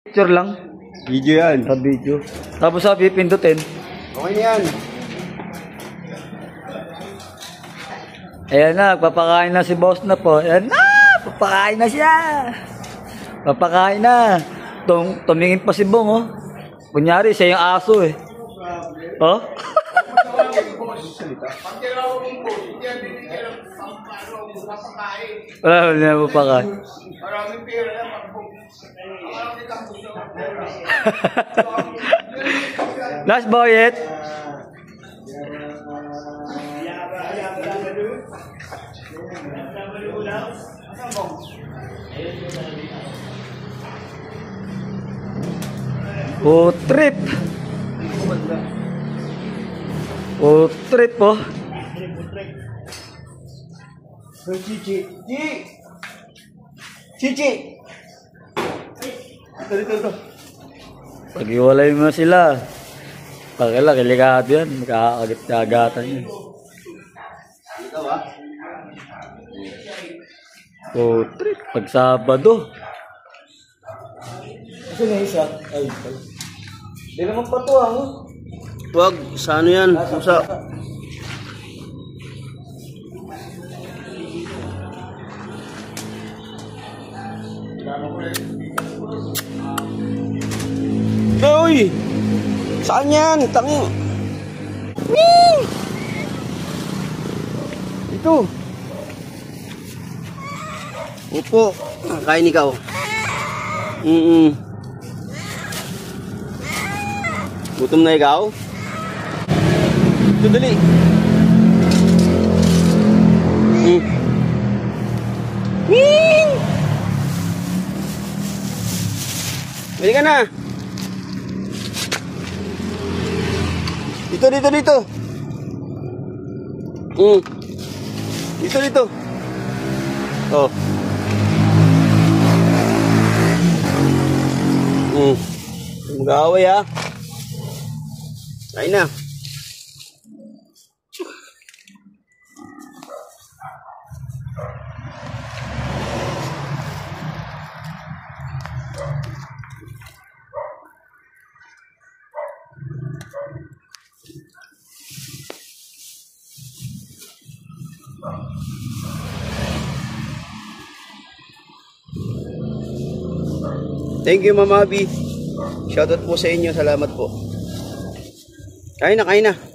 Picture lang. Video yan. Sa video. Tapos sabi, pindutin. Okay na yan. Ayan na, papakain na si boss na po. Ayan na, papakain na siya. Papakain na. Tumingin pa si Bong, oh. Kunyari, siya yung aso, eh. Oh? Wala na papakain. Maraming pera yan. Last boyet. Oh, trip. Oh, trip, oh. Cici. Cici. Ito. Pag-iwalay mo sila. Pakila, kilikado yan. Magkakagat-kagatan yan. Ito ba? Oh, trip. Pag Sabado. Kasi na isa. Ay, Hindi naman patuwa mo. wag, sa ano yan? Pusa. Uy! Saan yan? Tangi! Ito! Opo, kain ikaw. Gutom na ikaw? Ito dali. Bili ka na. Dito. Dito. Oh. Mag-away ha. Kain na. Thank you, Mama Abby. Shoutout po sa inyo. Salamat po. Kain na.